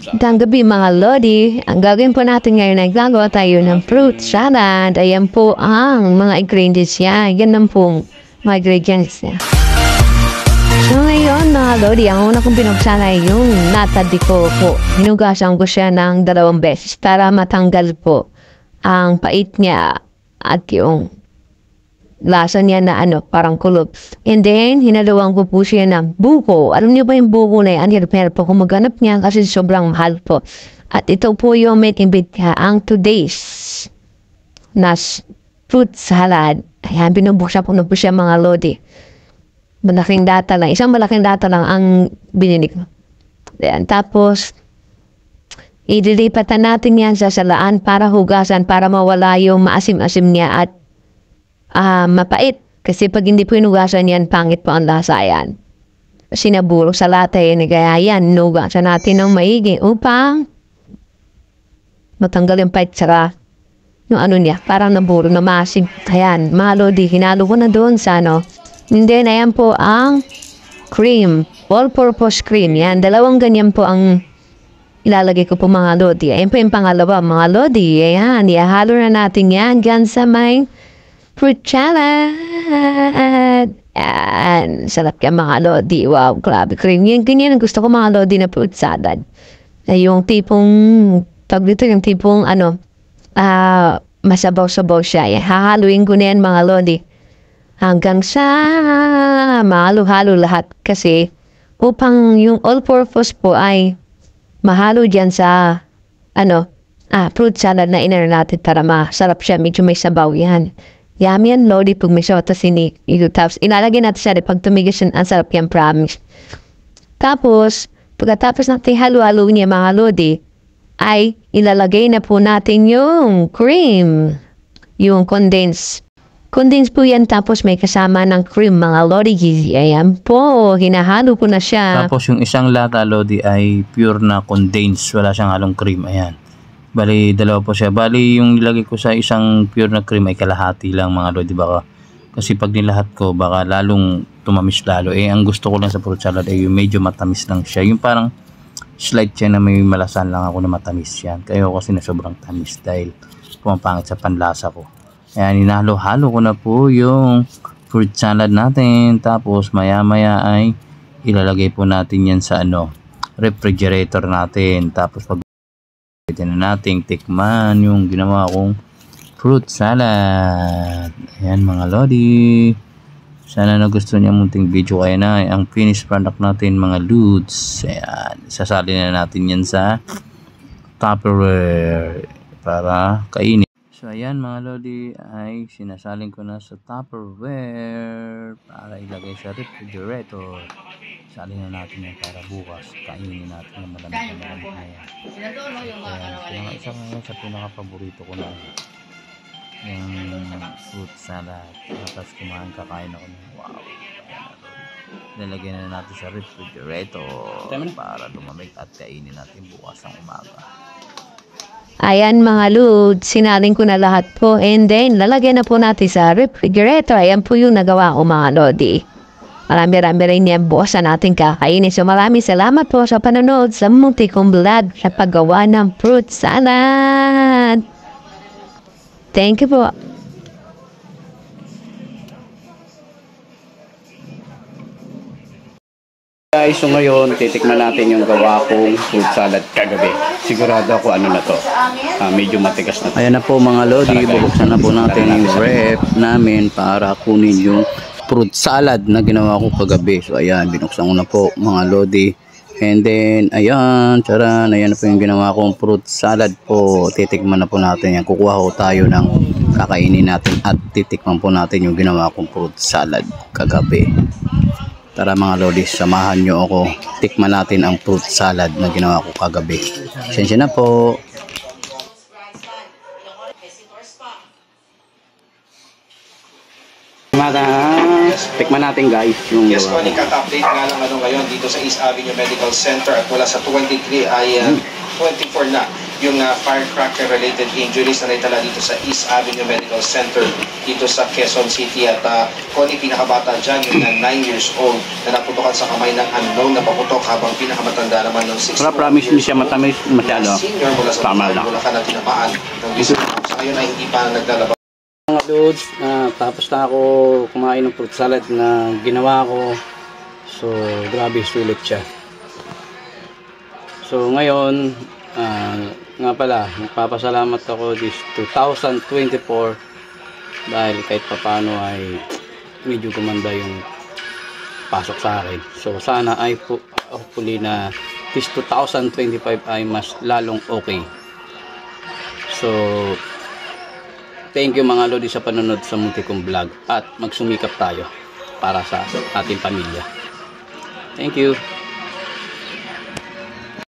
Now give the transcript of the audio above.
Magandang gabi mga Lodi. Ang gagawin po natin ngayon ay gagawa tayo ng fruit salad. Ayan po ang mga ingredients niya. Yan lang po mga ingredients niya. So ngayon mga Lodi, ang una kong binuksan ay yung natadi ko po. Hinugasan ko siya ng 2 beses para matanggal po ang pait niya at yung lasa niya na parang kulog. And then, hinaluan ko po siya ng buko. Alam niyo ba yung buko na yan? Hirap po kung maghanap niya kasi sobrang mahal po. At ito po yung making bit ka ang today's na fruit salad. Ayan, binubuksan po na po siya mga Lodi. Malaking data lang. Isang malaking data lang ang binili ko. Ayan, tapos, idilipatan natin yan sa salaan para hugasan, para mawala yung maasim-asim niya at mapait. Kasi pag hindi po inugasan yan, pangit po ang lasa yan. Sinaburo sa lata yan. Kaya yan, inugasan natin ng maigi upang matanggal yung pait saka yung niya, parang naburo na masim. Ayan, mga Lodi, hinalo ko na doon sa And then, ayan po ang cream. All-purpose cream. Yan, 2 ganyan po ang ilalagay ko po mga Lodi. Ayan po yung pangalawa mga Lodi. Ayan, ihalo na natin yan dyan sa may fruit salad. Yan. Sarap yan mga Lodi. Wow, grabe cream. Yan, ganyan ang gusto ko mga Lodi na fruit salad. Yung tipong, tawag dito, yung tipong masabaw-sabaw siya. Yan. Hahaluin ko na yan mga Lodi. Hanggang sa mahalo-halo lahat. Kasi upang yung all-purpose po ay mahalo dyan sa fruit salad na inano natin para masarap siya. Medyo may sabaw yan. Yummy yan, Lodi, pag may sabaw. Tapos tapos ilalagay natin siya pag tumigis yan, ang sarap yan, promise. Tapos, pagkatapos natin halo-halo niya mga Lodi, ay ilalagay na po natin yung cream. Yung condensed. Condensed po yan, tapos may kasama ng cream mga Lodi. Ayan po, hinahalo ko na siya. Tapos yung isang lata Lodi ay pure na condensed. Wala siyang halong cream. Ayan. Bali, 2 po siya. Bali, yung nilagay ko sa isang pure na cream ay kalahati lang mga Lodi. Baka, kasi pag nilahat ko, baka lalong tumamis lalo. Ang gusto ko lang sa fruit salad ay yung medyo matamis lang siya. Yung parang slight siya na may malasan lang ako na matamis yan. Kaya kasi na sobrang tamis dahil pumapangit sa panlasa ko. Ayan, hinalo-halo ko na po yung fruit salad natin. Tapos, maya-maya ay ilalagay po natin yan sa refrigerator natin. Tapos, pag pwede na nating tikman yung ginawa kong fruit salad. Ayan mga Lodi. Sana nagustuhan niyo munting video. Kaya na ang finished product natin mga Lods. Ayan. Sasali na natin yan sa Tupperware para kainin. So ayan mga Lodi ay sinasalin ko na sa Tupperware para ilagay sa refrigerator. Salin na natin yan para bukas kainin natin ng malamig na yan. Kaya isa ngayon sa pinaka-paborito ko na yung fruit salad. Tapos kakain ako ng wow. Lalagyan na natin sa refrigerator para lumamig at kainin natin bukas ng umaga. Ayan mga Lod, sinalin ko na lahat po. And then, lalagyan na po natin sa refrigerator. Ayan po yung nagawa ko mga Lodi. Marami-rami rin yan bukas na natin kakainin. So maraming salamat po sa panonood sa munti kong vlog sa paggawa ng fruit salad. Thank you po. Guys, so ngayon titikman natin yung gawa kong fruit salad kagabi. Sigurado ako na to. Medyo matigas na to. Ayan na po mga Lodi, bubuksan na po natin yung rep namin para kunin yung fruit salad na ginawa ko kagabi. So ayan, binuksan ko na po mga Lodi. And then ayan, charan, ayan na po yung ginawa kong fruit salad po. Titikman na po natin yan. Kukuha ko tayo ng kakainin natin at titikman po natin yung ginawa kong fruit salad kagabi. Tara mga Lodi, samahan nyo ako. Tikman natin ang fruit salad na ginawa ko kagabi. Sensya na po. Tikman natin guys yung yes, Tony, cut-update nga lang ngayon dito sa East Avenue Medical Center at mula sa 23 ay 24 na yung firecracker related injuries na naitala dito sa East Avenue Medical Center dito sa Quezon City. At kung yung pinakabata dyan, yung 9 years old na naputukan sa kamay ng unknown na paputok, habang pinakamatanda naman ng 6 Para promise hindi siya matamis masyado. senior mula sa Tama lang. Bulacan na tinamaan ng bisita. Sa ngayon ay hindi pa naglalabas. Mga dudes, tapos na ako kumain ng fruit salad na ginawa ko. So, grabe sulit siya. So, ngayon, nga pala, magpapasalamat ako this 2024 dahil kahit papano ay medyo gumanda yung pasok sa akin. So, sana ay hopefully na this 2025 ay mas lalong okay. So, thank you mga lodi sa panonood sa munti kong vlog at magsumikap tayo para sa ating pamilya. Thank you.